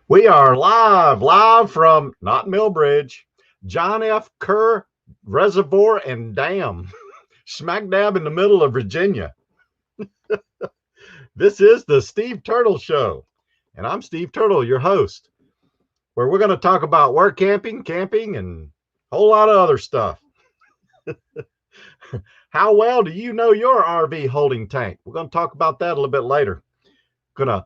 We are live from not Millbridge, John F. Kerr Reservoir and Dam, smack dab in the middle of Virginia. This is the Steve Turtle Show, and I'm Steve Turtle, your host, where we're going to talk about work camping, and a whole lot of other stuff. How well do you know your RV holding tank? We're going to talk about that a little bit later. Going to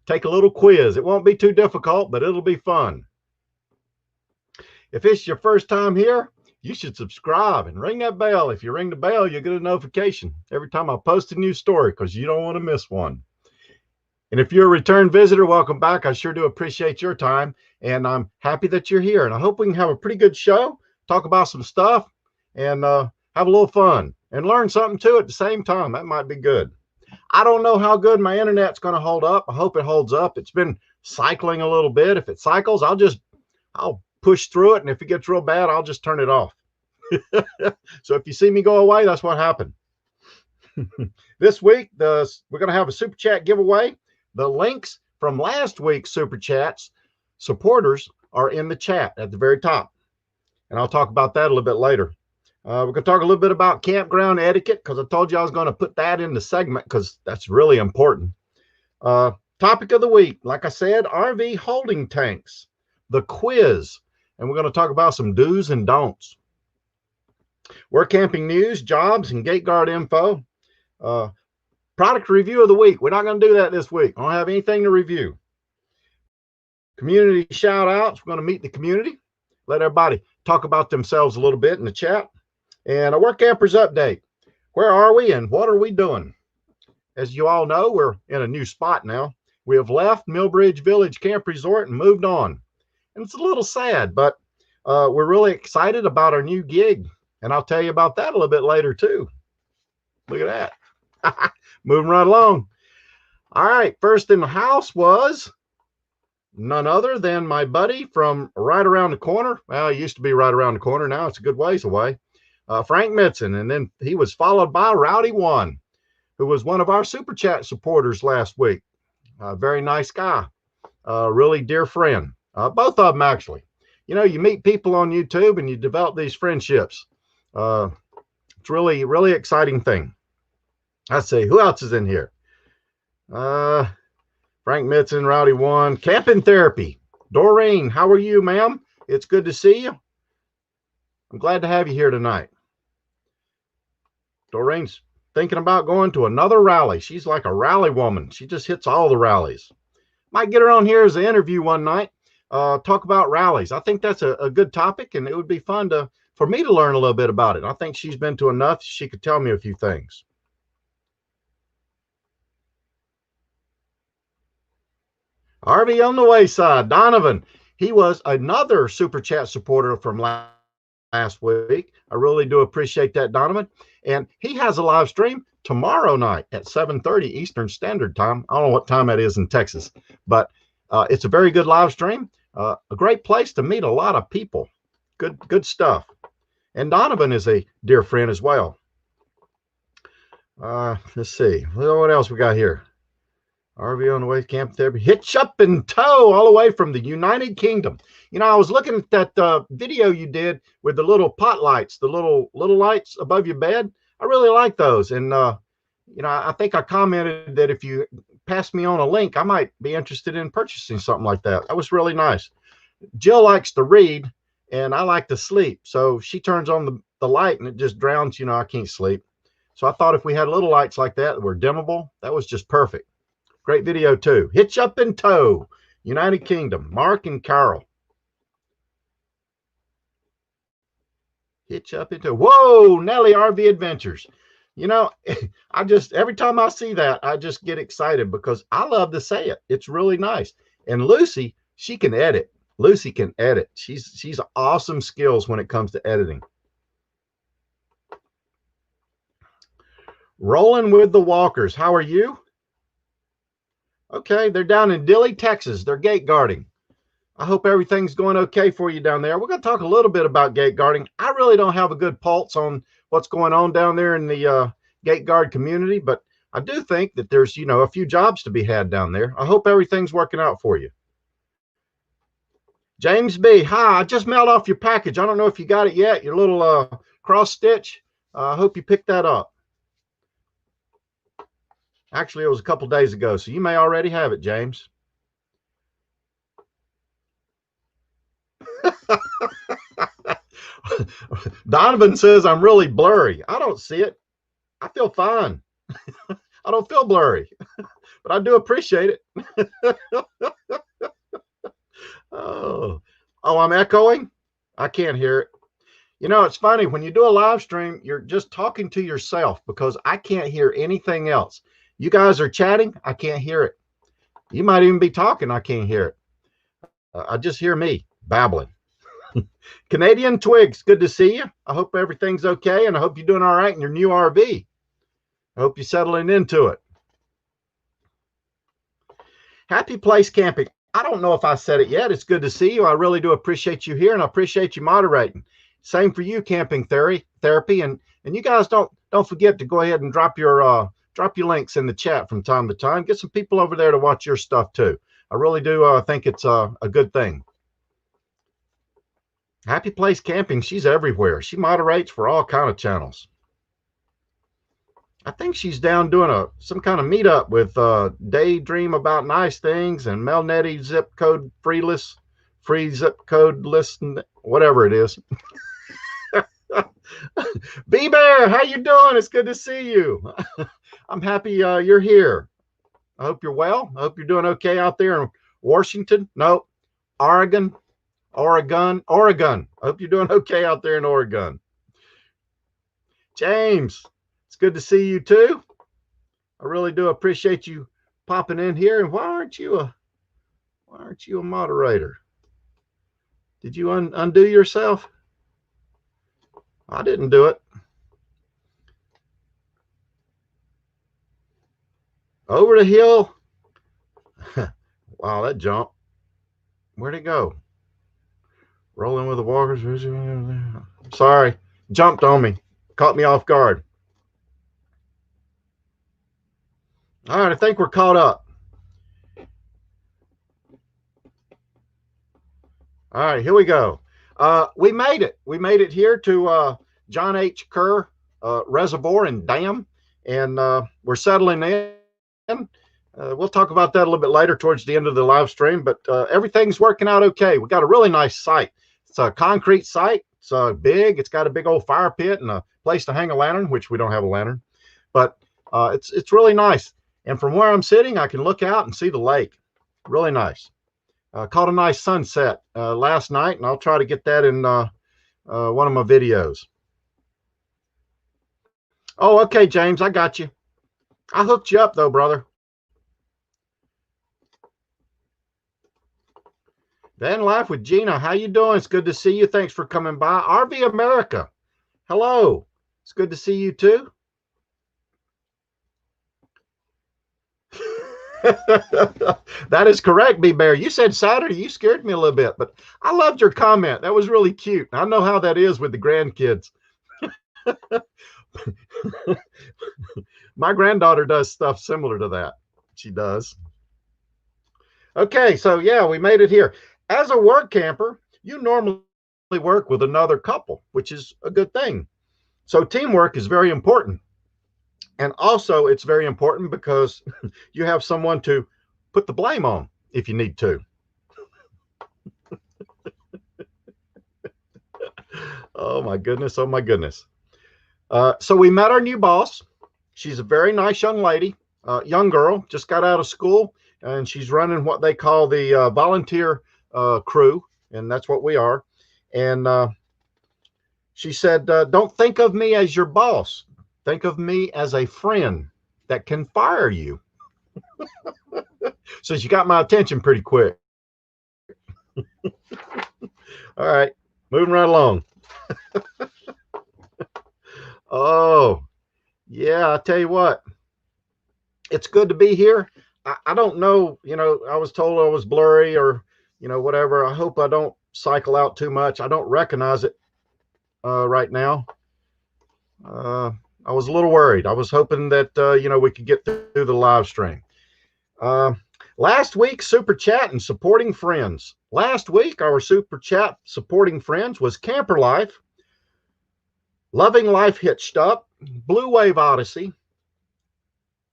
take a little quiz. It won't be too difficult, but it'll be fun. If it's your first time here, you should subscribe and ring that bell. If you ring the bell, you'll get a notification every time I post a new story because you don't want to miss one. And if you're a return visitor, welcome back. I sure do appreciate your time, and I'm happy that you're here. And I hope we can have a pretty good show, talk about some stuff, and have a little fun and learn something too at the same time. That might be good. I don't know how good my internet's going to hold up. I hope it holds up. It's been cycling a little bit. If it cycles, I'll push through it, and if it gets real bad, I'll just turn it off. So if you see me go away, that's what happened. This week, we're going to have a Super Chat giveaway. The links from last week's Super Chats supporters are in the chat at the very top, and I'll talk about that a little bit later. We're going to talk a little bit about campground etiquette because I told you I was going to put that in the segment because that's really important. Topic of the week, like I said, RV holding tanks, the quiz, and we're going to talk about some do's and don'ts. Work camping news, jobs, and gate guard info. Product review of the week. We're not going to do that this week. I don't have anything to review. Community shout outs. We're going to meet the community, let everybody talk about themselves a little bit in the chat. And a Work Campers update. Where are we and what are we doing? As you all know, we're in a new spot now. We have left Millbridge Village Camp Resort and moved on. And it's a little sad, but we're really excited about our new gig. And I'll tell you about that a little bit later too. Look at that. Moving right along. All right, first in the house was none other than my buddy from right around the corner. Well, he used to be right around the corner. Now it's a good ways away. Frank Mitson, and then he was followed by Rowdy One, who was one of our Super Chat supporters last week. Very nice guy, really dear friend. Both of them, actually. You know, you meet people on YouTube and you develop these friendships. It's really, really exciting thing. Let's see, who else is in here? Frank Mitson, Rowdy One, Camping Therapy. Doreen, how are you, ma'am? It's good to see you. I'm glad to have you here tonight. Doreen's thinking about going to another rally. She's like a rally woman. She just hits all the rallies. Might get her on here as an interview one night. Talk about rallies. I think that's a good topic, and it would be fun for me to learn a little bit about it. I think she's been to enough. She could tell me a few things. RV on the wayside. Donovan, he was another Super Chat supporter from last week. I really do appreciate that, Donovan. And he has a live stream tomorrow night at 7:30 Eastern Standard Time. I don't know what time that is in Texas, but it's a very good live stream. A great place to meet a lot of people. Good stuff. And Donovan is a dear friend as well. Let's see. What else we got here? RV on the way, camp therapy, hitch up and tow all the way from the United Kingdom. You know, I was looking at that video you did with the little pot lights, the little lights above your bed. I really like those. And, you know, I think I commented that if you pass me on a link, I might be interested in purchasing something like that. That was really nice. Jill likes to read and I like to sleep. So she turns on the light and it just drowns, you know, I can't sleep. So I thought if we had little lights like that were dimmable, that was just perfect. Great video too. Hitch up and tow, United Kingdom, Mark and Carol. Hitch up and tow. Whoa, Nelly RV Adventures. You know, every time I see that, I just get excited because I love to say it. It's really nice. And Lucy, she can edit. Lucy can edit. She's awesome skills when it comes to editing. Rolling with the Walkers. How are you? Okay, they're down in Dilley, Texas. They're gate guarding. I hope everything's going okay for you down there. We're going to talk a little bit about gate guarding. I really don't have a good pulse on what's going on down there in the gate guard community, but I do think that there's, you know, a few jobs to be had down there. I hope everything's working out for you. James B. Hi, I just mailed off your package. I don't know if you got it yet. Your little cross stitch. I hope you picked that up. Actually, it was a couple days ago, so you may already have it, James. Donovan says I'm really blurry. I don't see it. I feel fine. I don't feel blurry, but I do appreciate it. Oh, I'm echoing. I can't hear it. You know, it's funny when you do a live stream, you're just talking to yourself because I can't hear anything else. You guys are chatting, I can't hear it. You might even be talking, I can't hear it. I just hear me babbling. Canadian Twigs, good to see you. I hope everything's okay, and I hope you're doing all right in your new RV. I hope you're settling into it. Happy Place Camping. I don't know if I said it yet. It's good to see you. I really do appreciate you here, and I appreciate you moderating. Same for you, Camping Therapy, and you guys don't forget to go ahead and drop your links in the chat from time to time. Get some people over there to watch your stuff too. I really do think it's a good thing. Happy Place Camping. She's everywhere. She moderates for all kind of channels. I think she's down doing some kind of meetup with Daydream About Nice Things and Melnetti Zip Code Free Zip Code List, whatever it is. B-Bear, how you doing? It's good to see you. I'm happy you're here. I hope you're well. I hope you're doing okay out there in Washington. No, Oregon. I hope you're doing okay out there in Oregon. James, it's good to see you too. I really do appreciate you popping in here. And why aren't you a moderator? Did you undo yourself? I didn't do it. Over the hill. Wow, that jump. Where'd it go? Rolling with the walkers. Sorry, jumped on me. Caught me off guard. All right, I think we're caught up. All right, here we go. We made it. We made it here to John H. Kerr Reservoir and Dam, and we're settling in. We'll talk about that a little bit later towards the end of the live stream, but everything's working out okay. We got a really nice site. It's a concrete site. It's big. It's got a big old fire pit and a place to hang a lantern, which we don't have a lantern, but it's really nice. And from where I'm sitting, I can look out and see the lake. Really nice. Caught a nice sunset last night, and I'll try to get that in one of my videos. Oh, okay, James, I got you. I hooked you up, though, brother. Van Life with Gina, how you doing? It's good to see you. Thanks for coming by. RV America, hello. It's good to see you, too. That is correct, B-Bear. You said Saturday. You scared me a little bit, but I loved your comment. That was really cute. I know how that is with the grandkids. My granddaughter does stuff similar to that. She does. Okay, so yeah, we made it here. As a work camper, you normally work with another couple, which is a good thing. So teamwork is very important. And also, it's very important because you have someone to put the blame on if you need to. Oh, my goodness. Oh, my goodness. So we met our new boss. She's a very nice young lady, young girl, just got out of school, and she's running what they call the volunteer crew, and that's what we are. And she said, don't think of me as your boss. Think of me as a friend that can fire you. So she got my attention pretty quick. All right, moving right along. Oh, yeah, I tell you what, it's good to be here. I don't know, you know, I was told I was blurry or, you know, whatever. I hope I don't cycle out too much. I don't recognize it right now. I was a little worried. I was hoping that, you know, we could get through the live stream. Last week, Super Chat and supporting friends. Last week, our Super Chat supporting friends was Camper Life, Loving Life Hitched Up, Blue Wave Odyssey,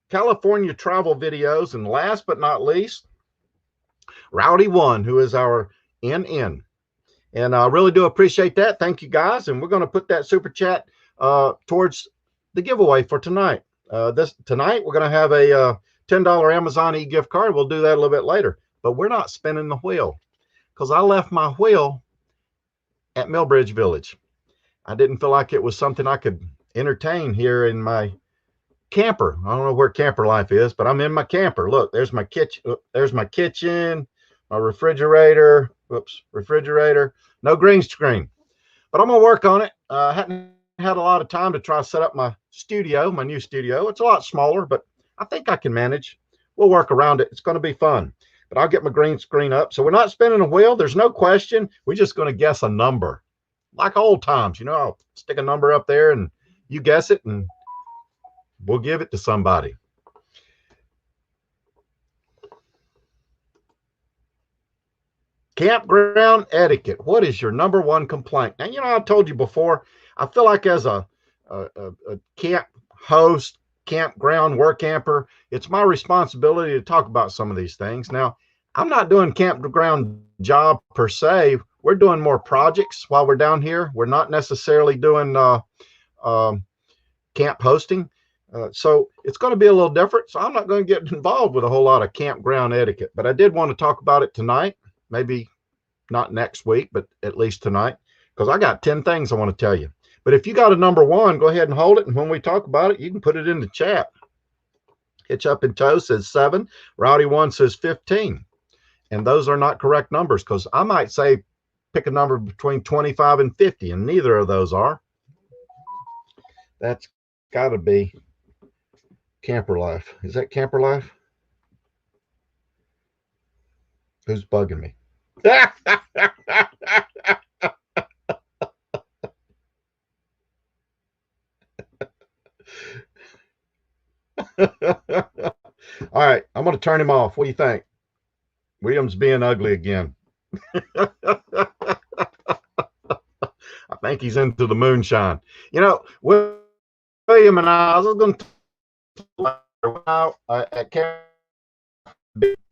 California Travel Videos, and last but not least, Rowdy One, who is our NN. And I really do appreciate that. Thank you, guys. And we're going to put that Super Chat towards the giveaway for tonight. Tonight, we're going to have a $10 Amazon e-gift card. We'll do that a little bit later. But we're not spinning the wheel because I left my wheel at Millbridge Village. I didn't feel like it was something I could entertain here in my camper. I don't know where Camper Life is, but I'm in my camper. Look, there's my kitchen. There's my kitchen, my refrigerator. Whoops, refrigerator. No green screen, but I'm gonna work on it. I hadn't had a lot of time to try to set up my studio, my new studio. It's a lot smaller, but I think I can manage. We'll work around it. It's going to be fun. But I'll get my green screen up. So we're not spinning a wheel. There's no question. We're just going to guess a number, like old times. You know, I'll stick a number up there and you guess it, and we'll give it to somebody. Campground etiquette. What is your number one complaint? Now, you know, I told you before, I feel like as a camp host, campground work camper, it's my responsibility to talk about some of these things. Now, I'm not doing campground job per se. We're doing more projects while we're down here. We're not necessarily doing camp hosting. So it's going to be a little different. So I'm not going to get involved with a whole lot of campground etiquette, but I did want to talk about it tonight. Maybe not next week, but at least tonight, because I got 10 things I want to tell you. But if you got a number one, go ahead and hold it. And when we talk about it, you can put it in the chat. Hitch Up and Toe says 7. Rowdy One says 15. And those are not correct numbers, because I might say pick a number between 25 and 50, and neither of those are. That's got to be Camper Life. Is that Camper Life? Who's bugging me? All right, I'm going to turn him off. What do you think? William's being ugly again. I think he's into the moonshine. You know, William and I was going to talk at camp.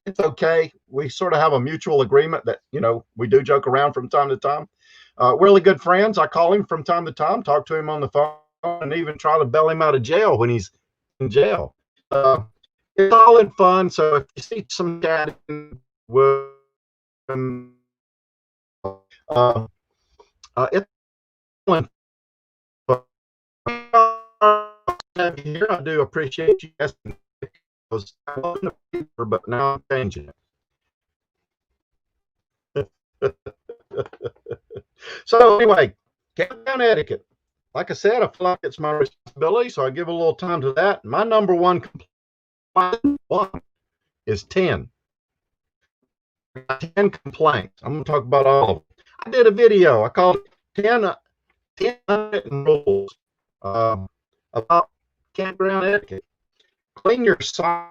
It's okay. We sort of have a mutual agreement that, you know, we do joke around from time to time. We're really good friends. I call him from time to time, talk to him on the phone, and even try to bail him out of jail when he's in jail. It's all in fun. So if you see some chat with it's all in fun. Here, I do appreciate you asking, because I wasn't a paper, but now I'm changing it. So anyway, campground etiquette. Like I said, I feel like it's my responsibility, so I give a little time to that. My number one complaint is 10. 10 complaints. I'm going to talk about all of them. I did a video. I called it 10 unwritten rules about campground etiquette. Clean your socks.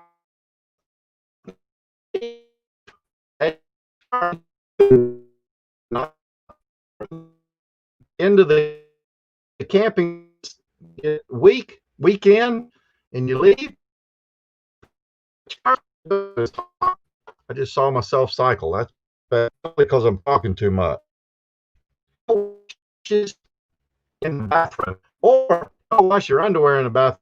Into the camping weekend, and you leave. I just saw myself cycle. That's because I'm talking too much. Just in the bathroom, or wash your underwear in the bathroom.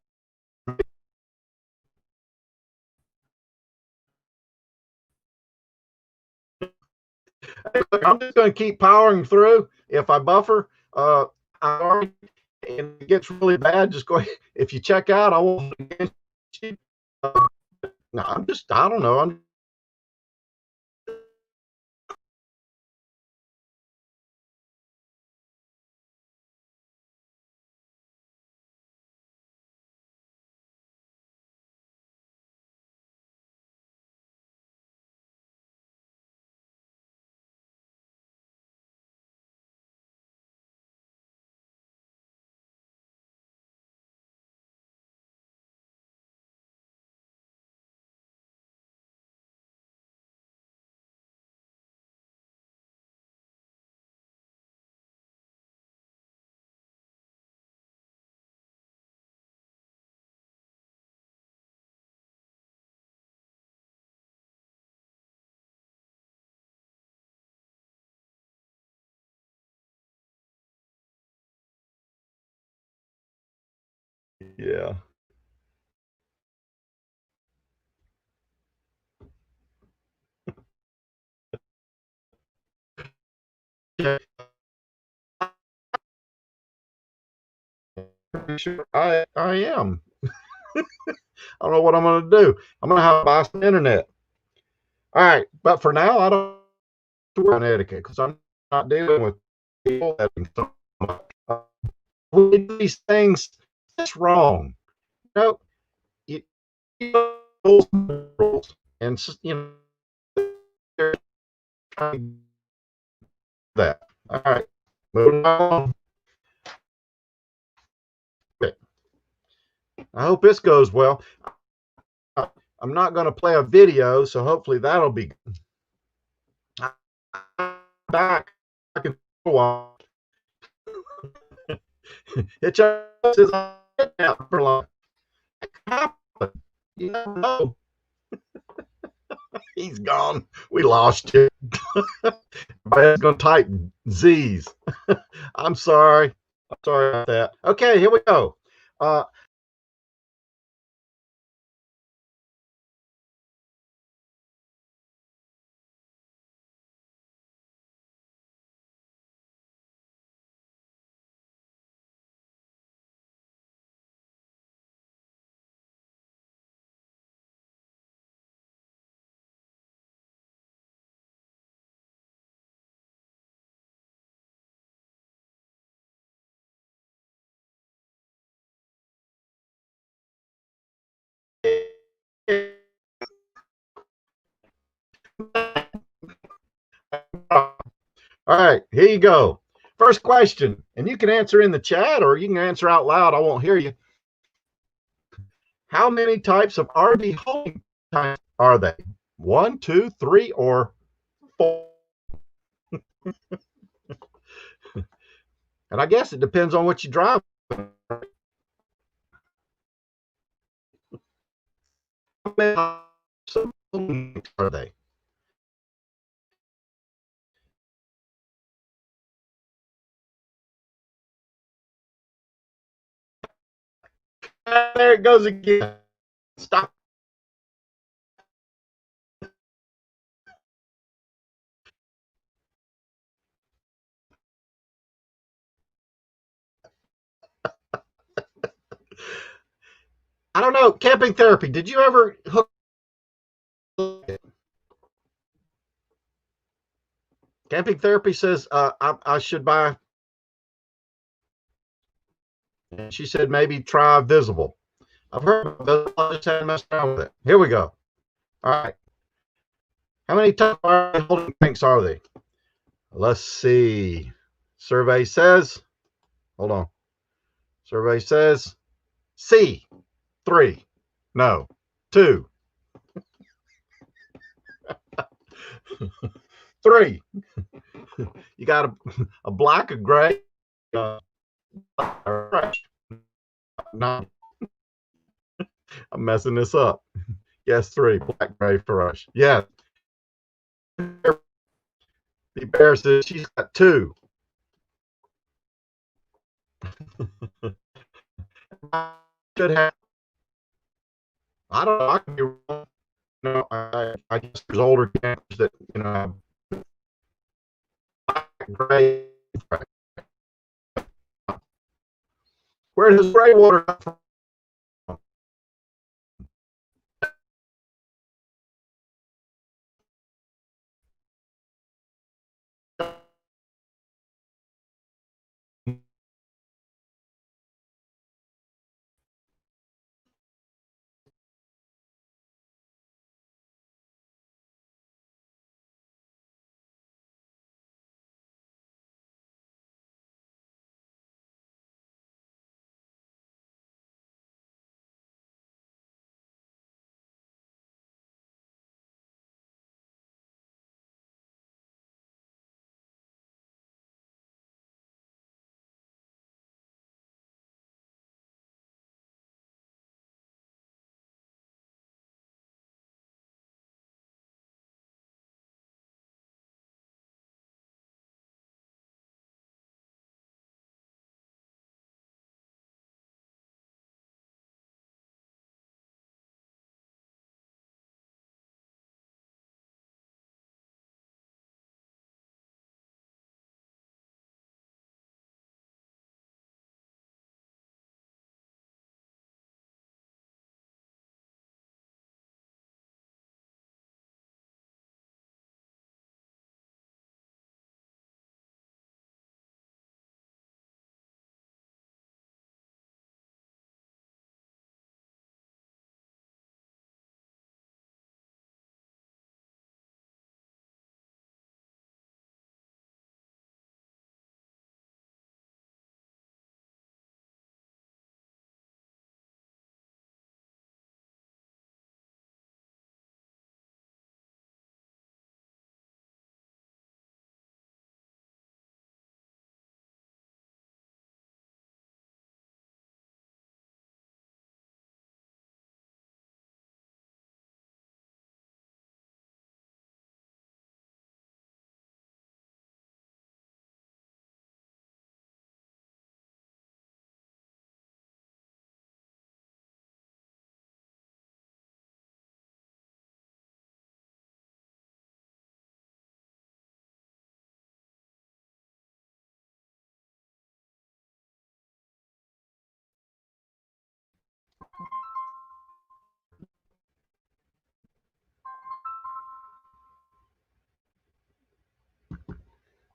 I'm just going to keep powering through. If I buffer, and it gets really bad, just go ahead. If you check out, I won't against you. No, I don't know. I'm Yeah. Sure, I am. I don't know what I'm going to do. I'm going to have to buy some internet. All right, but for now, I don't worry on etiquette because I'm not dealing with people that so much. We do these things. That's wrong. You know, you rules, and you know that. All right, moving on. Okay. I hope this goes well. I'm not going to play a video, so hopefully that'll be back. I can go on. It just says out for long. You never know. He's gone. We lost you. Everybody's going to type Z's. I'm sorry. I'm sorry about that. Okay, here we go. All right, here you go. First question, and you can answer in the chat or you can answer out loud. I won't hear you. How many types of RV holding tanks are they? 1, 2, 3, or 4? And I guess it depends on what you drive. How many types of holding tanks are they? There it goes again. Stop. I don't know. Camping therapy. Did you ever hook? Camping therapy says I should buy. And she said maybe try visible. I've heard of it. I just haven't messed around with it. Here we go. All right. How many types of holding tanks are they? Let's see. Survey says, hold on. Survey says C, 3. No, 2. 3. You got a black, a gray, no, I'm messing this up. Yes, 3. Black, gray, fresh. Yeah. The bear says she's got 2. Should have. I don't know. I can be wrong. No, I guess there's older campers that have gray. Where does gray water come from?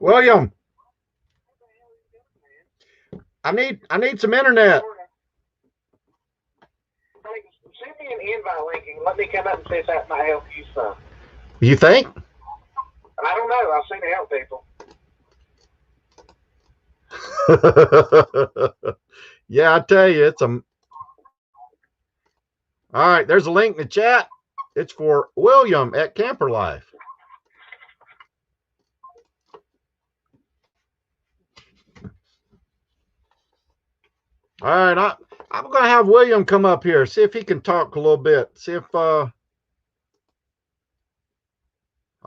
William, I need some internet. Send me an invite link and let me come up and see if that might help you some. You think? I don't know. I've seen it help people. Yeah, I tell you, it's a. All right, there's a link in the chat. It's for William at Camper Life. All right, I'm going to have William come up here, see if he can talk a little bit. See if I'll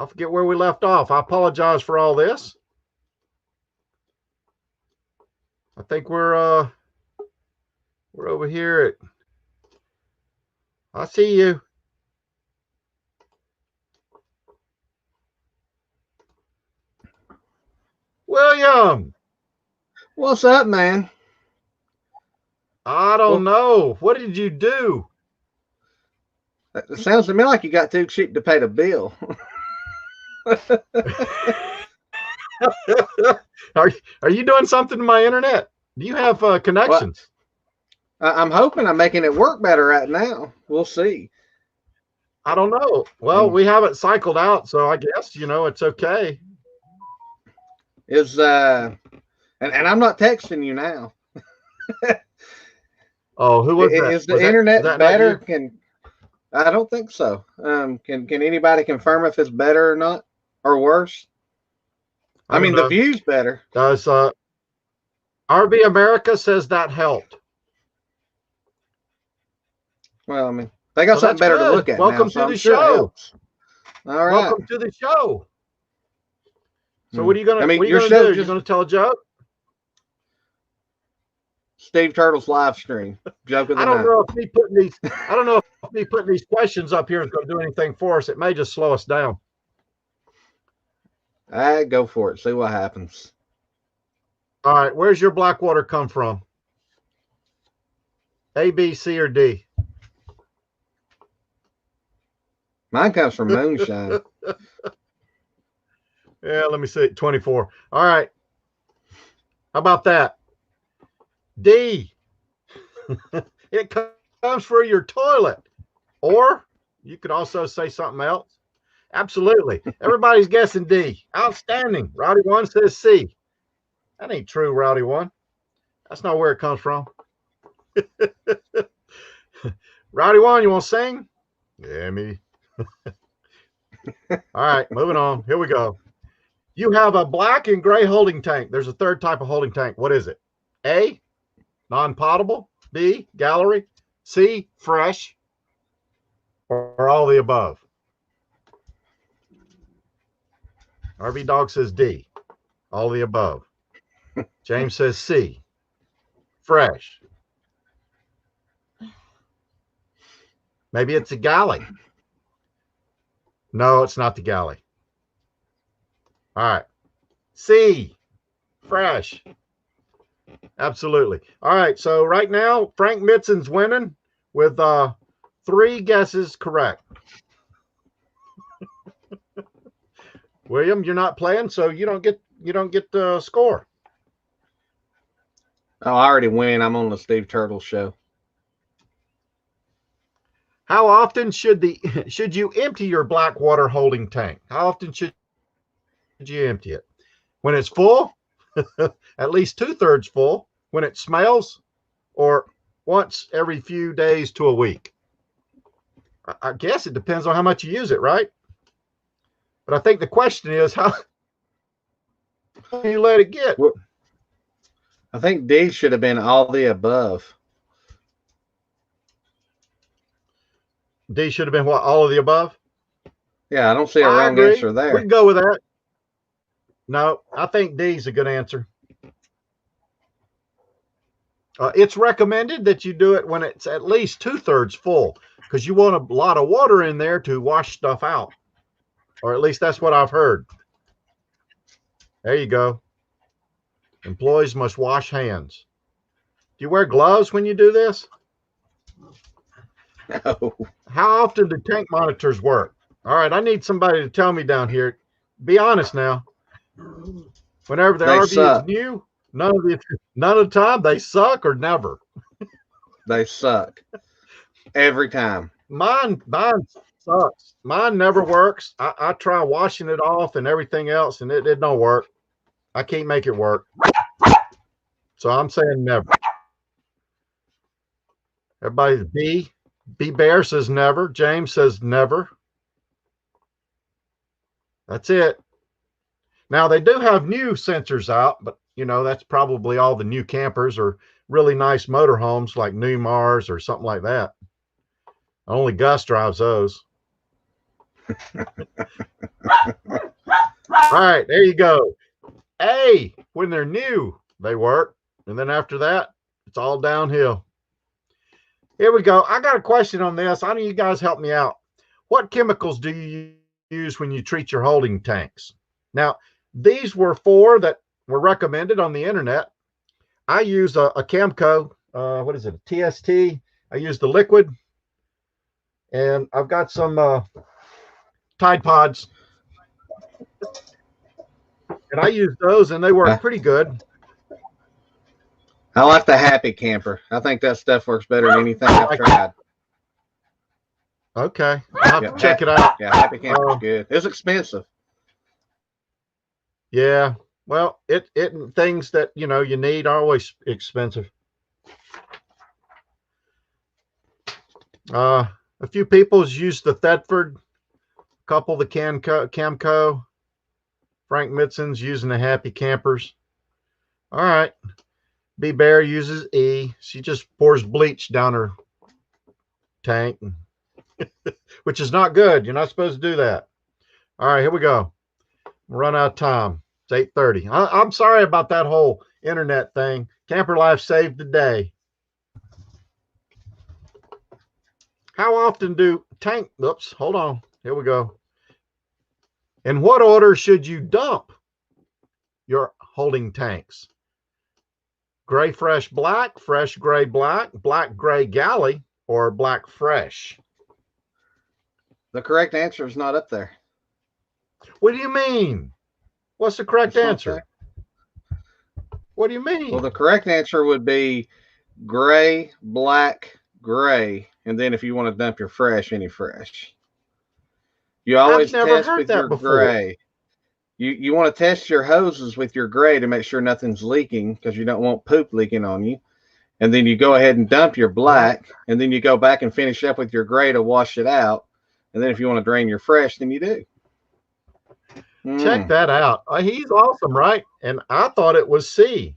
forget where we left off. I apologize for all this. I think we're over here at. I see you. William. What's up, man? I don't know. What did you do? It sounds to me like you got too cheap to pay the bill. Are you doing something to my internet? Do you have connections? Well, I'm hoping I'm making it work better right now. We'll see. I don't know. Well, we haven't cycled out, so I guess, it's okay. And I'm not texting you now. Oh, who was that? Is the internet better? I don't think so. Can anybody confirm if it's better or not, or worse? I mean, the view's better. Does RV America says that helped? Well, I mean, they got something better to look at. Welcome to the show. All right. Welcome to the show. So what are you gonna? What are you gonna do? You're gonna tell a joke? Steve Turtle's live stream. Joke of the I don't night. know if me putting these. I don't know if me putting these questions up here is going to do anything for us. It may just slow us down. Go for it. See what happens. All right. Where's your black water come from? A, B, C, or D? Mine comes from moonshine. Yeah, let me see. 24. All right. How about that? D. It comes for your toilet. Or you could also say something else. Absolutely. Everybody's guessing D. Outstanding. Rowdy One says C. That ain't true, Rowdy One. That's not where it comes from. Rowdy One, you want to sing? Yeah, me. All right, moving on. Here we go. You have a black and gray holding tank. There's a third type of holding tank. What is it? A, non-potable. B, gallery. C, fresh. Or all the above. RV Dog says D, all the above. James says C, fresh. Maybe it's a galley. No, it's not the galley. All right. C, fresh. Absolutely. All right. So right now, Frank Mitson's winning with 3 guesses correct. William, you're not playing, so you don't get the score. Oh, I already win. I'm on the Steve Turtle show. How often should you empty your black water holding tank? How often should you empty it? When it's full, at least 2/3 full. When it smells, or once every few days to a week. I guess it depends on how much you use it, right? But I think the question is, how do you let it get? Well, I think D should have been all the above. D should have been what? All of the above? Yeah, I don't see a wrong answer there. We can go with that. No, I think D is a good answer. It's recommended that you do it when it's at least 2/3 full, because you want a lot of water in there to wash stuff out. Or at least that's what I've heard. There you go. Employees must wash hands. Do you wear gloves when you do this? No. How often do tank monitors work? All right, I need somebody to tell me down here. Be honest now. Whenever the They RV suck. is new, none of the time they suck or never. They suck every time. Mine sucks. Mine never works. I try washing it off and everything else, and it don't work. I can't make it work. So I'm saying never. Everybody's B Bear says never. James says never. That's it. Now they do have new sensors out, but you know, that's probably all the new campers or really nice motorhomes like New Mars or something like that. Only Gus drives those. All right, there you go. A, when they're new, they work. And then after that, it's all downhill. Here we go. I got a question on this. I know you guys help me out. What chemicals do you use when you treat your holding tanks? Now, these were 4 that were recommended on the internet. I use a Camco, what is it, a TST. I use the liquid. And I've got some Tide Pods. And I use those, and they work pretty good. I like the Happy Camper. I think that stuff works better than anything I've tried. Okay. I'll have to check it out. Yeah, Happy Camper's good. It's expensive. Yeah. Well, it things that, you know, you need are always expensive. A few people's used the Thetford, a couple the Camco. Frank Mitson's using the Happy Campers. All right. B Bear uses E. She just pours bleach down her tank, which is not good. You're not supposed to do that. All right, here we go. We'll run out of time. It's 8:30. I'm sorry about that whole internet thing. Camper Life saved the day. How often do tank, oops, hold on. Here we go. In what order should you dump your holding tanks? Gray fresh black, fresh gray black, black gray galley, or black fresh? The correct answer is not up there. What do you mean? What's the correct answer? What do you mean? Well, the correct answer would be gray, black, gray, and then if you want to dump your fresh, any fresh. You always test with your gray. You want to test your hoses with your gray to make sure nothing's leaking because you don't want poop leaking on you. And then you go ahead and dump your black, and then you go back and finish up with your gray to wash it out. And then if you want to drain your fresh, then you do. Check that out. He's awesome, right? And I thought it was C.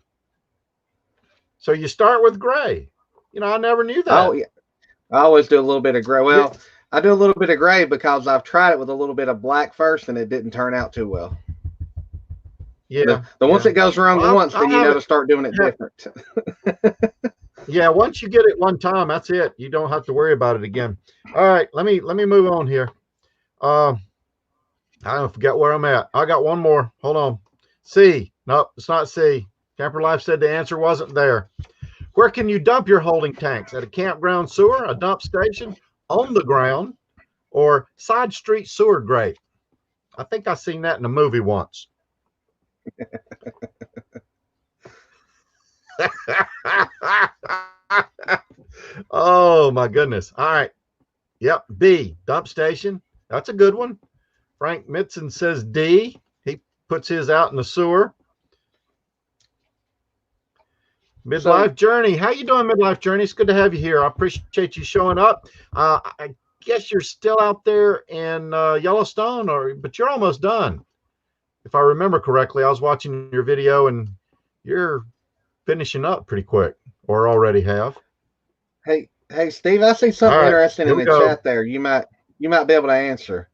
So you start with gray. You know, I never knew that. Oh, yeah. I always do a little bit of gray. Well, I do a little bit of gray because I've tried it with a little bit of black first, and it didn't turn out too well. Yeah. The once it goes wrong once, then you know to start doing it different. Yeah, once you get it one time, that's it. You don't have to worry about it again. All right, let me move on here. I don't forget where I'm at. I got one more. Hold on. C. Nope, it's not C. Camper Life said the answer wasn't there. Where can you dump your holding tanks? At a campground sewer, a dump station, on the ground, or side street sewer grate? I think I seen that in a movie once. Oh my goodness. All right. Yep. B, dump station. That's a good one. Frank Mitson says D. He puts his out in the sewer. Midlife Journey. How you doing, Midlife Journey? It's good to have you here. I appreciate you showing up. I guess you're still out there in Yellowstone, but you're almost done. If I remember correctly, I was watching your video and you're finishing up pretty quick, or already have. Hey, Steve, I see something interesting in the chat there. You might be able to answer.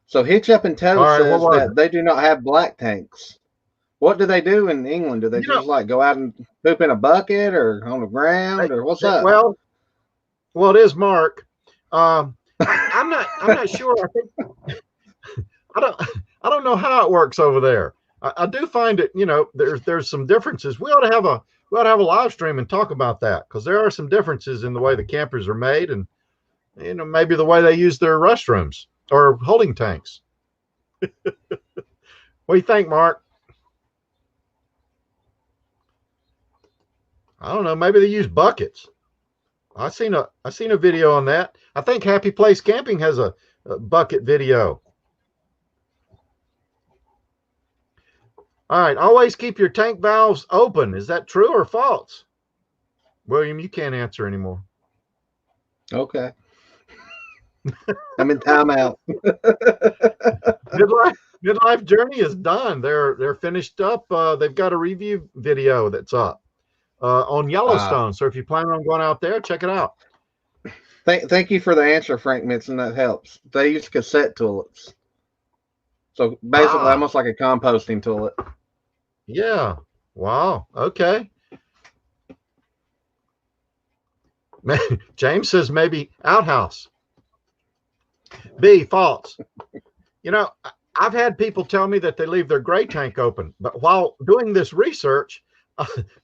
So Hitch Up and Toe says that they do not have black tanks. What do they do in England? Do they just like go out and poop in a bucket or on the ground, or what's up? Well, it is Mark. I'm not sure. I think I don't know how it works over there. I do find it, you know, there's some differences. We ought to have a live stream and talk about that, because there are some differences in the way the campers are made, and you know, maybe the way they use their restrooms or holding tanks. What do you think, Mark? I don't know. Maybe they use buckets. I seen a video on that. I think Happy Place Camping has a bucket video. All right. Always keep your tank valves open. Is that true or false? William, you can't answer anymore. Okay. I'm in timeout. Midlife Journey is done. They're finished up. They've got a review video that's up on Yellowstone. So if you plan on going out there, check it out. Thank you for the answer, Frank Minson. That helps. They use cassette toilets. So basically almost like a composting toilet. Yeah. Wow. Okay. James says maybe outhouse. B, false. You know, I've had people tell me that they leave their gray tank open, but while doing this research,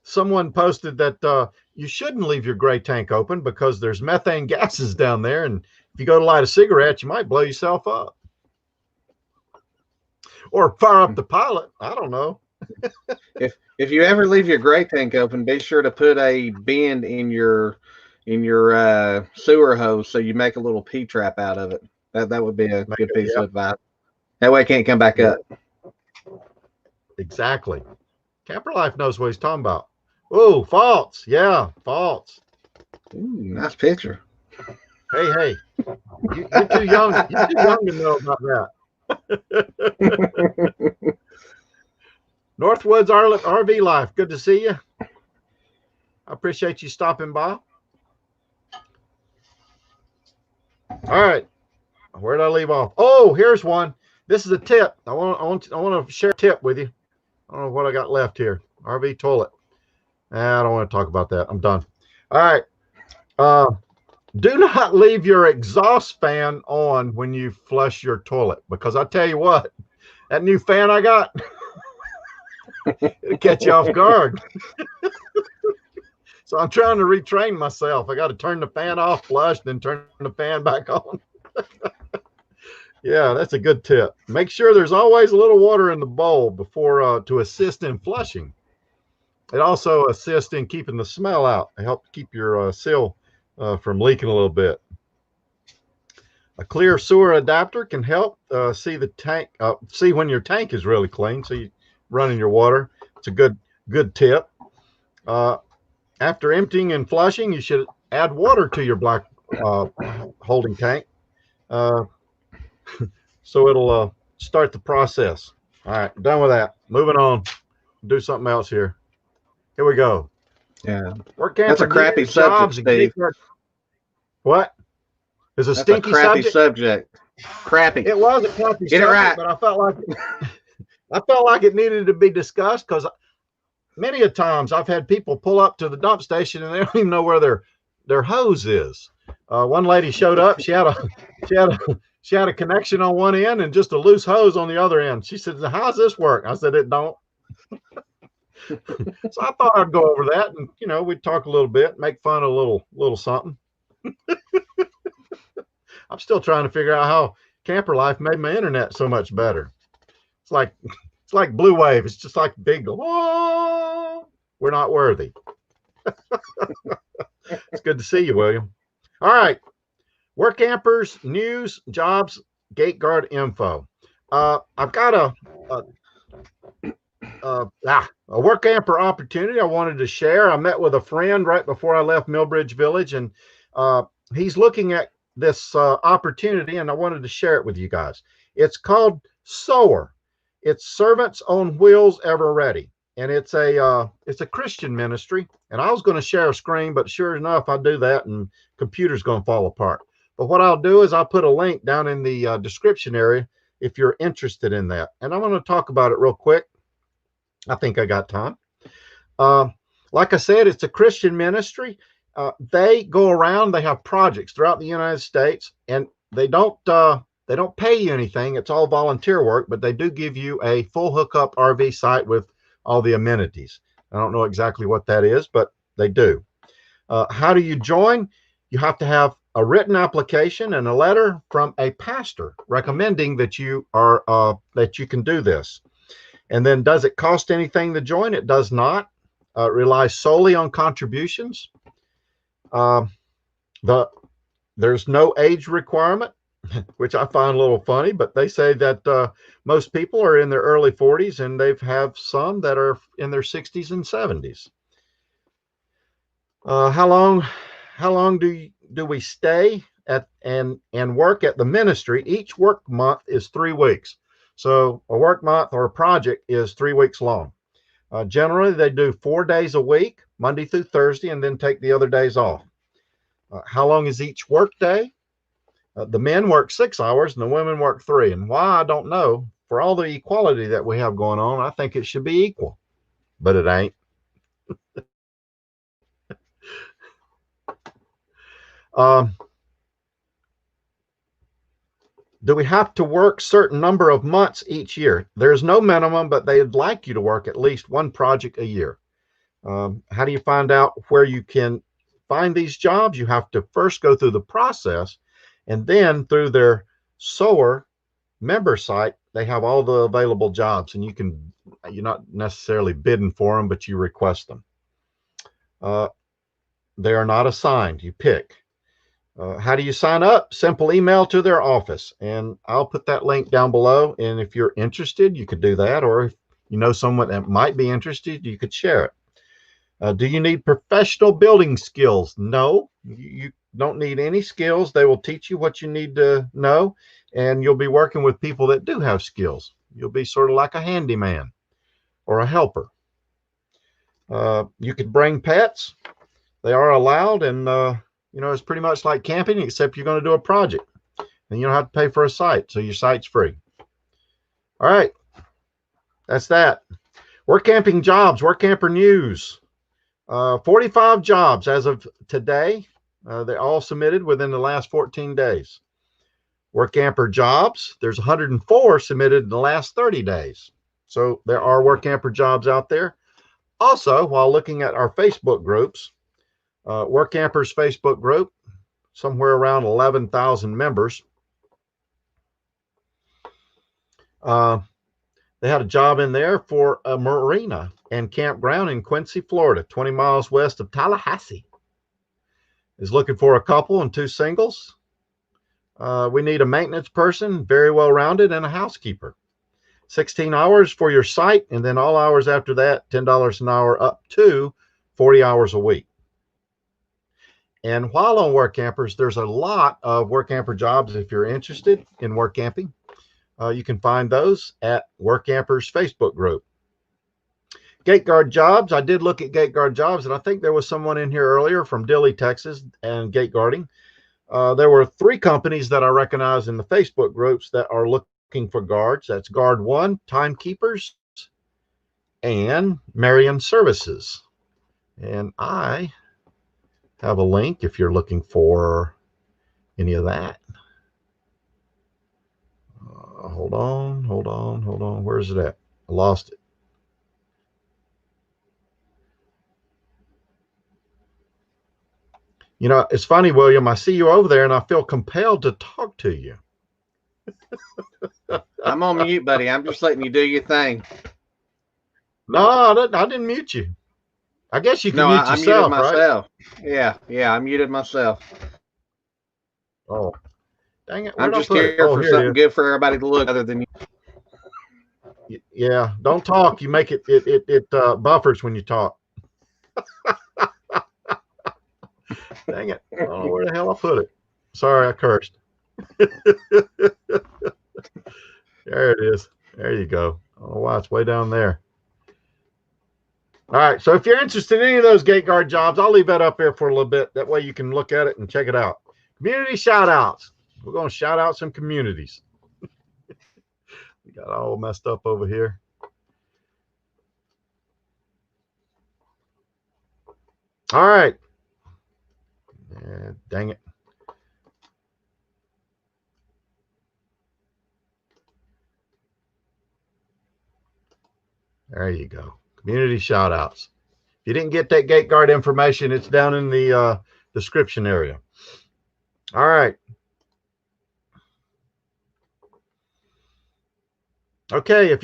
someone posted that you shouldn't leave your gray tank open because there's methane gases down there, and if you go to light a cigarette, you might blow yourself up or fire up the pilot. I don't know. If you ever leave your gray tank open, be sure to put a bend in your sewer hose so you make a little P trap out of it. That would be a good piece of advice. That way it can't come back up. Exactly. Camper Life knows what he's talking about. Oh, false. Yeah, false. Ooh, nice picture. Hey, you're too young. You're too young to know about that. Northwoods RV Life. Good to see you. I appreciate you stopping by. All right. Where did I leave off? Oh, here's one. This is a tip. I want to share a tip with you. I don't know what I got left here. RV toilet. I don't want to talk about that. I'm done. All right. Do not leave your exhaust fan on when you flush your toilet, because I tell you what, that new fan I got, it'll catch you off guard. So I'm trying to retrain myself. I got to turn the fan off, flush, then turn the fan back on. Yeah, that's a good tip. Make sure there's always a little water in the bowl before to assist in flushing. It also assists in keeping the smell out. It helps keep your seal from leaking a little bit. A clear sewer adapter can help see the tank, see when your tank is really clean, so you running your water. It's a good tip. After emptying and flushing, you should add water to your black holding tank. So it'll start the process. All right, done with that. Moving on. Do something else here. Here we go. Yeah. That's a crappy subject, Steve. What? It's a stinky subject. Crappy. It was a crappy subject, right. But I felt like it needed to be discussed, because many a times I've had people pull up to the dump station and they don't even know where their hose is. One lady showed up. She had a connection on one end and just a loose hose on the other end. She said, "How's this work?" I said, "It don't." So I thought I'd go over that, and we'd talk a little bit, make fun of a little something. I'm still trying to figure out how Camper Life made my internet so much better. It's like Blue Wave. It's just like big, oh, we're not worthy. It's good to see you, William. All right. WorkAmpers, news, jobs, gate guard info. I've got a WorkAmper opportunity I wanted to share. I met with a friend right before I left Millbridge Village, and he's looking at this opportunity, and I wanted to share it with you guys. It's called SOWER. It's Servants on Wheels Ever Ready, and it's a Christian ministry. And I was going to share a screen, but sure enough, I do that, and computer's going to fall apart. But what I'll do is I'll put a link down in the description area if you're interested in that. And I'm going to talk about it real quick. I think I got time. Like I said, it's a Christian ministry. They go around, they have projects throughout the United States, and they don't pay you anything. It's all volunteer work, but they do give you a full hookup RV site with all the amenities. I don't know exactly what that is, but they do. How do you join? You have to have a written application and a letter from a pastor recommending that you are that you can do this. And then, does it cost anything to join? It does not. relies solely on contributions. There's no age requirement, which I find a little funny, but they say that most people are in their early 40s, and they've have some that are in their 60s and 70s. How long do we stay at and work at the ministry? Each work month is 3 weeks. So a work month or a project is 3 weeks long. Generally, they do 4 days a week, Monday through Thursday, and then take the other days off. How long is each work day? The men work 6 hours and the women work 3. And why, I don't know. For all the equality that we have going on, I think it should be equal, but it ain't. Do we have to work certain number of months each year? There's no minimum, but they'd like you to work at least one project a year. How do you find out where you can find these jobs? You have to first go through the process, and then through their SOWER member site, they have all the available jobs, and you're not necessarily bidding for them, but you request them. They are not assigned. You pick. How do you sign up? Simple email to their office, and I'll put that link down below. And if you're interested, you could do that, or if you know someone that might be interested, you could share it. Do you need professional building skills? No, you don't need any skills. They will teach you what you need to know, and you'll be working with people that do have skills. You'll be sort of like a handyman or a helper. You could bring pets. They are allowed, and it's pretty much like camping, except you're going to do a project, and you don't have to pay for a site, so your site's free. All right, that's that. Work camping jobs, work camper news. 45 jobs as of today. They're all submitted within the last 14 days. Work camper jobs, there's 104 submitted in the last 30 days. So there are work camper jobs out there. Also, while looking at our Facebook groups, WORKAMPER'S Facebook group, somewhere around 11,000 members. They had a job in there for a marina and campground in Quincy, Florida, 20 miles west of Tallahassee. Is looking for a couple and 2 singles. We need a maintenance person, very well-rounded, and a housekeeper. 16 hours for your site, and then all hours after that, $10 an hour up to 40 hours a week. And while on Work Campers, there's a lot of work camper jobs. If you're interested in work camping, you can find those at WORKAMPER'S Facebook group. Gate guard jobs. I did look at gate guard jobs, and I think there was someone in here earlier from Dilley, Texas, and gate guarding. There were 3 companies that I recognize in the Facebook groups that are looking for guards. That's Guard 1, Timekeepers, and Marion Services. And I have a link if you're looking for any of that. Hold on. Where's it at? I lost it. You know, it's funny, William. I see you over there, and I feel compelled to talk to you. I'm on mute, buddy. I'm just letting you do your thing. No, I didn't mute you. I guess you can mute yourself, muted myself. Right? Yeah, I muted myself. Oh, dang it. I'm just here for something good for everybody to look other than you. Yeah, don't talk. You make it buffers when you talk. Dang it. I don't know where the hell I put it. Sorry, I cursed. There it is. There you go. I don't know why it's way down there. All right. So if you're interested in any of those gate guard jobs, I'll leave that up there for a little bit. That way you can look at it and check it out. Community shout outs. We're going to shout out some communities. We got all messed up over here. All right. Dang it. There you go. Community shout outs. If you didn't get that gate guard information, it's down in the description area. All right. Okay, if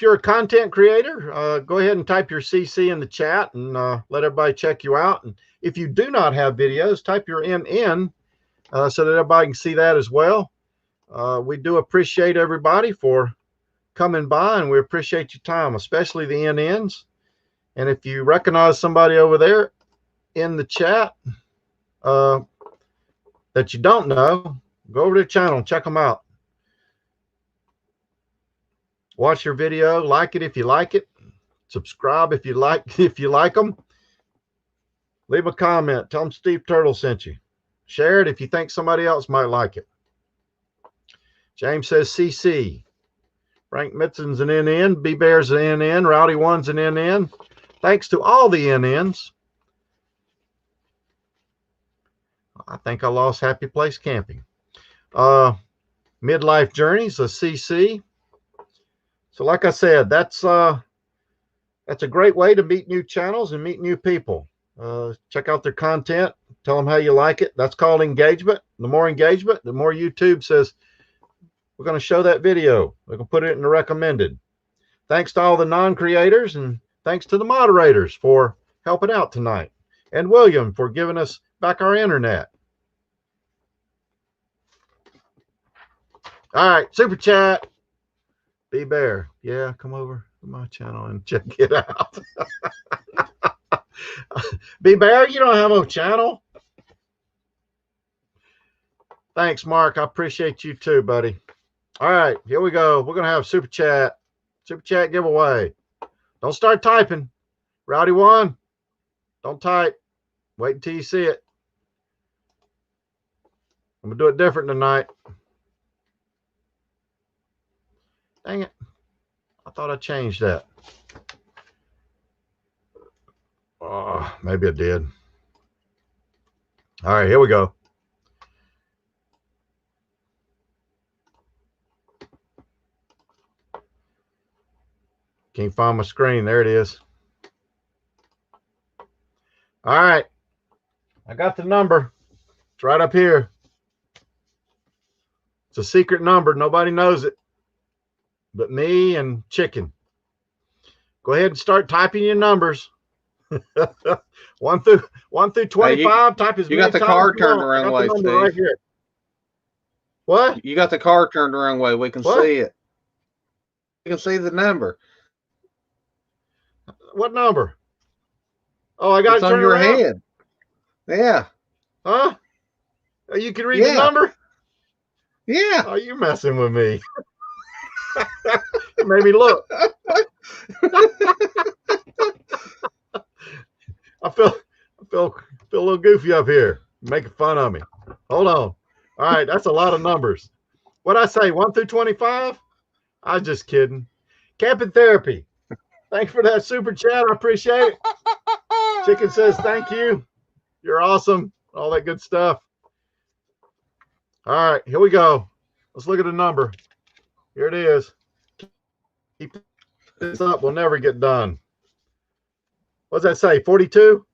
you're a content creator, go ahead and type your CC in the chat and let everybody check you out. And if you do not have videos, type your MN so that everybody can see that as well. We do appreciate everybody for coming by, and we appreciate your time, especially the NNs. And if you recognize somebody over there in the chat that you don't know, go over to the channel and check them out. Watch your video, like it if you like it, subscribe if you like them. Leave a comment, tell them Steve Turtle sent you. Share it if you think somebody else might like it. James says CC. Frank Mitson's an NN, B Bear's an NN, Rowdy One's an NN. Thanks to all the NNs. I think I lost Happy Place Camping. Midlife Journeys, a CC. So like I said, that's a great way to meet new channels and meet new people. Check out their content. Tell them how you like it. That's called engagement. The more engagement, the more YouTube says, we're going to show that video. We're going to put it in the recommended. Thanks to all the non-creators, and thanks to the moderators for helping out tonight. And William for giving us back our internet. All right, Super Chat. B Bear, yeah, come over to my channel and check it out. B Bear, you don't have a channel. Thanks, Mark. I appreciate you too, buddy. All right, here we go. We're gonna have Super Chat giveaway. Don't start typing. Rowdy One, don't type. Wait until you see it. I'm gonna do it different tonight. Dang it. I thought I changed that. Oh, maybe I did. All right, here we go. Can't find my screen. There it is. All right. I got the number. It's right up here. It's a secret number. Nobody knows it but me and Chicken. Go ahead and start typing your numbers. 1 through 25. Hey, type as you got the card turned the wrong way, Steve. Right here. What? You got the card turned the wrong way. We can see it. You can see the number. What number? Oh, I got it's it on your around. head. Yeah. Huh? You can read the number? Yeah. Oh, you're messing with me. It made me look. I feel a little goofy up here, making fun of me. Hold on. All right, that's a lot of numbers. What'd I say? 1 through 25? I was just kidding. Camping Therapy. Thanks for that super chat. I appreciate it. Chicken says thank you. You're awesome. All that good stuff. All right, here we go. Let's look at the number. Here it is. Keep this up. We'll never get done. What's that say? 42?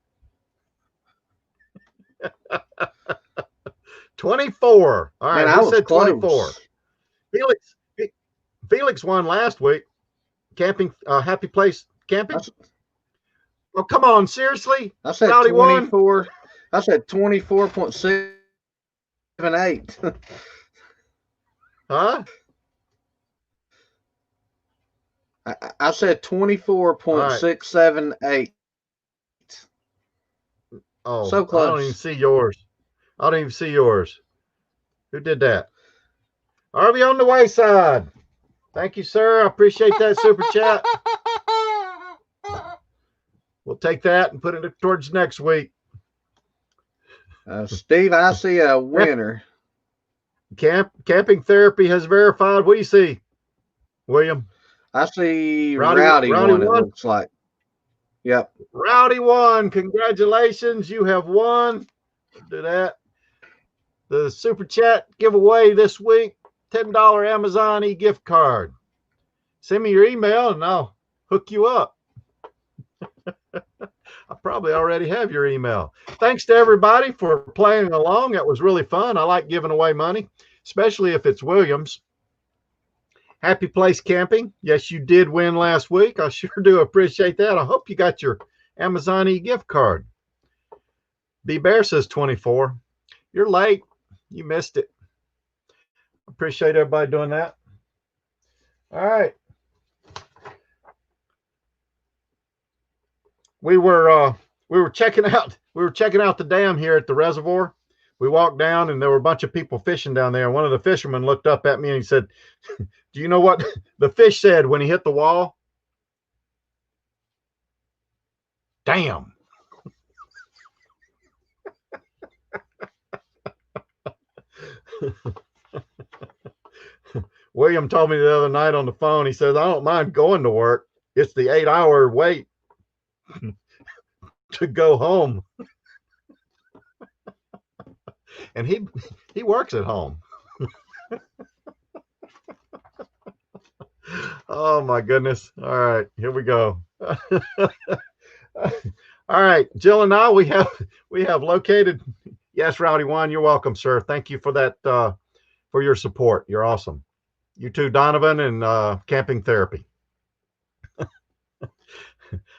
24. All right, I said 24. Felix won last week. Camping, Happy Place Camping. Oh, come on, seriously? I said 24. I said 24.78. Huh? I said 24.678. Oh, so close. I don't even see yours. I don't even see yours. Who did that? RV on the Wayside. Thank you, sir. I appreciate that super chat. We'll take that and put it towards next week. Steve, I see a winner. Camping Therapy has verified. What do you see, William? I see Rowdy one, it looks like. Yep. Rowdy One, congratulations. You have won. Do that. The super chat giveaway this week, $10 Amazon e-gift card. Send me your email and I'll hook you up. I probably already have your email. Thanks to everybody for playing along. That was really fun. I like giving away money, especially if it's Williams. Happy Place Camping. Yes, you did win last week. I sure do appreciate that. I hope you got your Amazon e-gift card. B Bear says 24. You're late. You missed it. Appreciate everybody doing that. All right. We were checking out the dam here at the reservoir. We walked down and there were a bunch of people fishing down there. One of the fishermen looked up at me and he said, "Do you know what the fish said when he hit the wall?" Damn. William told me the other night on the phone, he says, "I don't mind going to work. It's the 8-hour wait to go home." And he works at home. Oh my goodness. All right, here we go. All right, Jill and I, we have located. Yes, Rowdy One, you're welcome, sir. Thank you for that, for your support. You're awesome. You too, Donovan, and Camping Therapy.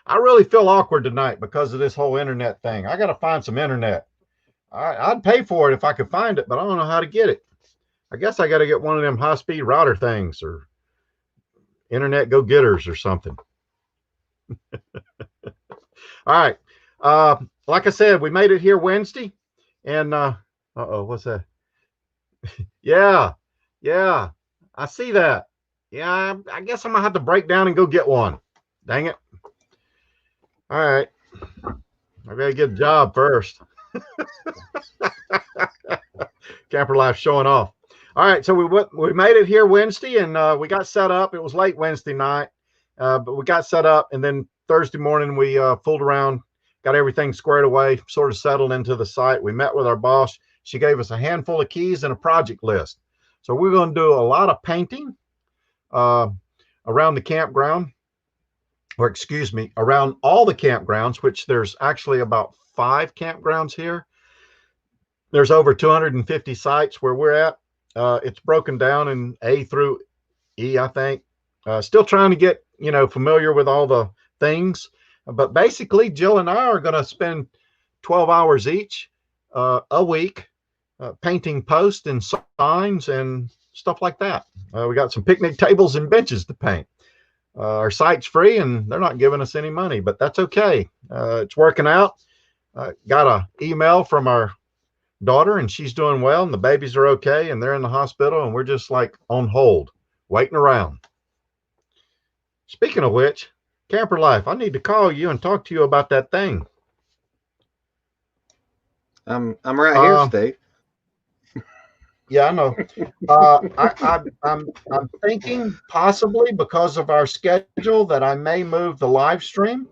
I really feel awkward tonight because of this whole internet thing. I got to find some internet. I'd pay for it if I could find it, but I don't know how to get it. I guess I got to get one of them high-speed router things or internet go-getters or something. All right. Like I said, we made it here Wednesday. And, what's that? Yeah. I see that. Yeah, I guess I'm going to have to break down and go get one. Dang it. All right. I got to get a job first. Camper Life showing off. All right, so we made it here Wednesday, and we got set up. It was late Wednesday night, but we got set up, and then Thursday morning we fooled around, got everything squared away, sort of settled into the site. We met with our boss. She gave us a handful of keys and a project list. So we're going to do a lot of painting around the campground, or excuse me, around all the campgrounds, which there's actually about 5 campgrounds here. There's over 250 sites where we're at. It's broken down in A through E, I think. Still trying to get, familiar with all the things. But basically, Jill and I are going to spend 12 hours each a week painting posts and signs and stuff like that. We got some picnic tables and benches to paint. Our site's free, and they're not giving us any money, but that's okay. It's working out. Got an email from our daughter, and she's doing well, and the babies are okay, and they're in the hospital, and we're just like on hold, waiting around. Speaking of which, Camper Life, I need to call you and talk to you about that thing. I'm right here, Steve. Yeah, I know. I'm thinking possibly because of our schedule that I may move the live stream.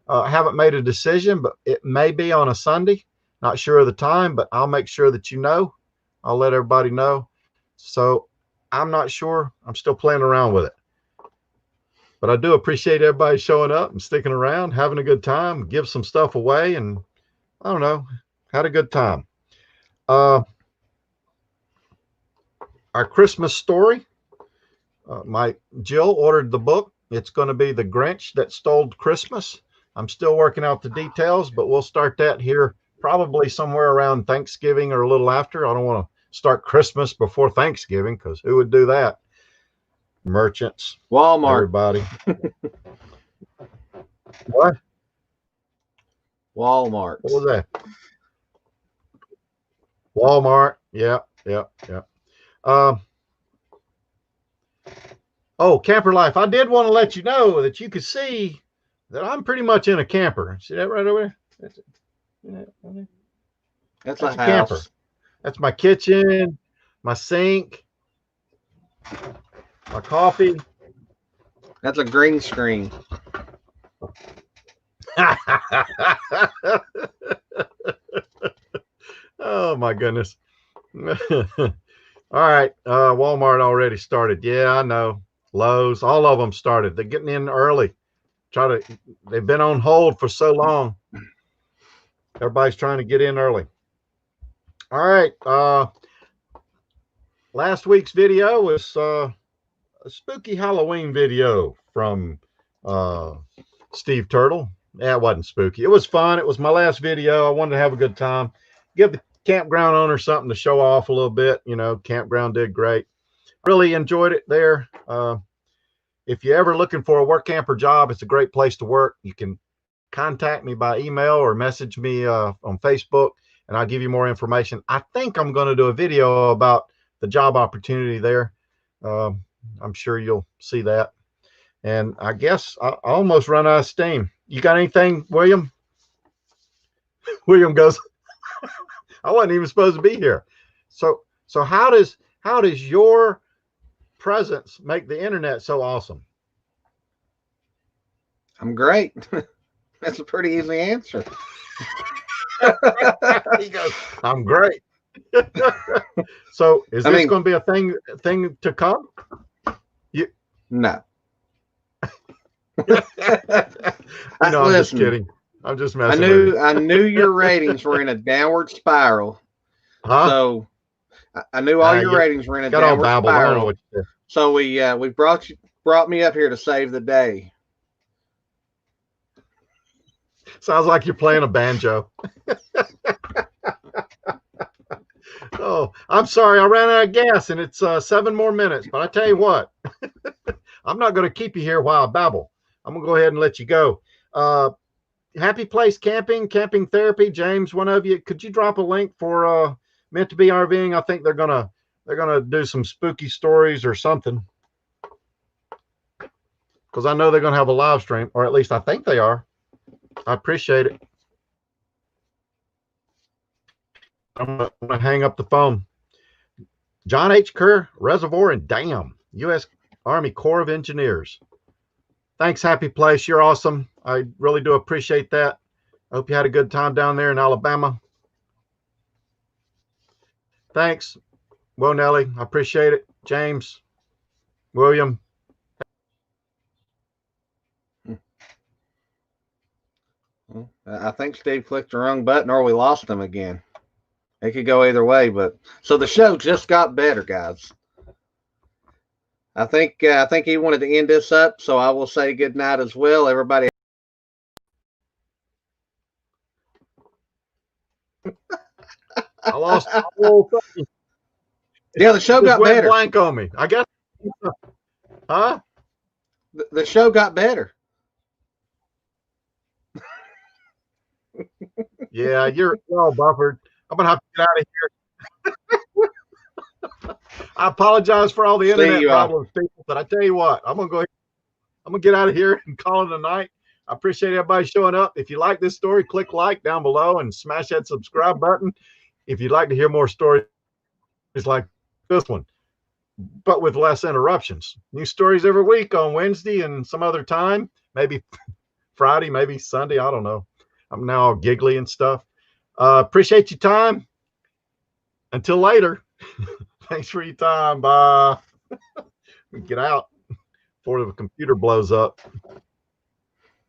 I haven't made a decision, but it may be on a Sunday. Not sure of the time, but I'll make sure that you know. I'll let everybody know. So I'm not sure. I'm still playing around with it. But I do appreciate everybody showing up and sticking around, having a good time, give some stuff away, and I don't know, had a good time. Our Christmas story. My Jill ordered the book. It's going to be The Grinch That Stole Christmas. I'm still working out the details, but we'll start that here probably somewhere around Thanksgiving or a little after. I don't want to start Christmas before Thanksgiving because who would do that? Merchants, Walmart, everybody. What? Walmart. What was that? Walmart. Yeah. Oh, Camper Life. I did want to let you know that you could see that I'm pretty much in a camper. See that right over there? That's a house. Camper. That's my kitchen, my sink, my coffee. That's a green screen. Oh my goodness. All right. Walmart already started. Yeah, I know. Lowe's, all of them started. They're getting in early. They've been on hold for so long. Everybody's trying to get in early. All right. Last week's video was spooky Halloween video from Steve Turtle. Yeah, it wasn't spooky. It was fun. It was my last video. I wanted to have a good time. Give the campground owner something to show off a little bit. You know, campground did great. Really enjoyed it there. If you're ever looking for a work camper job, it's a great place to work. You can contact me by email or message me on Facebook, and I'll give you more information. I think I'm going to do a video about the job opportunity there. I'm sure you'll see that. And I guess I almost run out of steam. You got anything, William? William goes, I wasn't even supposed to be here. So how does your presence make the internet so awesome? I'm great. That's a pretty easy answer. He goes, I'm great. So is this going to be a thing to come? No. I'm just kidding. I'm just messing with you. I knew your ratings were in a downward spiral. Huh? So I knew all your ratings were in a downward spiral. So we brought me up here to save the day. Sounds like you're playing a banjo. Oh, I'm sorry. I ran out of gas, and it's 7 more minutes. But I tell you what, I'm not going to keep you here while I babble. I'm going to go ahead and let you go. Happy Place Camping Therapy. James, one of you, could you drop a link for Meant to Be RVing? I think they're gonna do some spooky stories or something, because I know they're gonna have a live stream, or at least I think they are. I appreciate it. I'm gonna hang up the phone. John H. Kerr Reservoir and Dam, U.S. Army Corps of Engineers. Thanks, Happy Place. You're awesome. I really do appreciate that. I hope you had a good time down there in Alabama. Thanks, Will Nelly. I appreciate it. James, William. I think Steve clicked the wrong button, or we lost him again. It could go either way, but so the show just got better, guys. I think he wanted to end this up, so I will say good night as well, everybody. I lost the whole thing. Yeah, the show got better. Blank on me, I guess. Huh? The show got better. Yeah, you're all buffered. I'm gonna have to get out of here. I apologize for all the internet problems, people, but I tell you what, I'm gonna get out of here and call it a night. I appreciate everybody showing up. If you like this story, click like down below and smash that subscribe button. If you'd like to hear more stories like this one, but with less interruptions. New stories every week on Wednesday and some other time, maybe Friday, maybe Sunday. I don't know. I'm now all giggly and stuff. Appreciate your time. Until later. Thanks for your time. Bye. Get out before the computer blows up.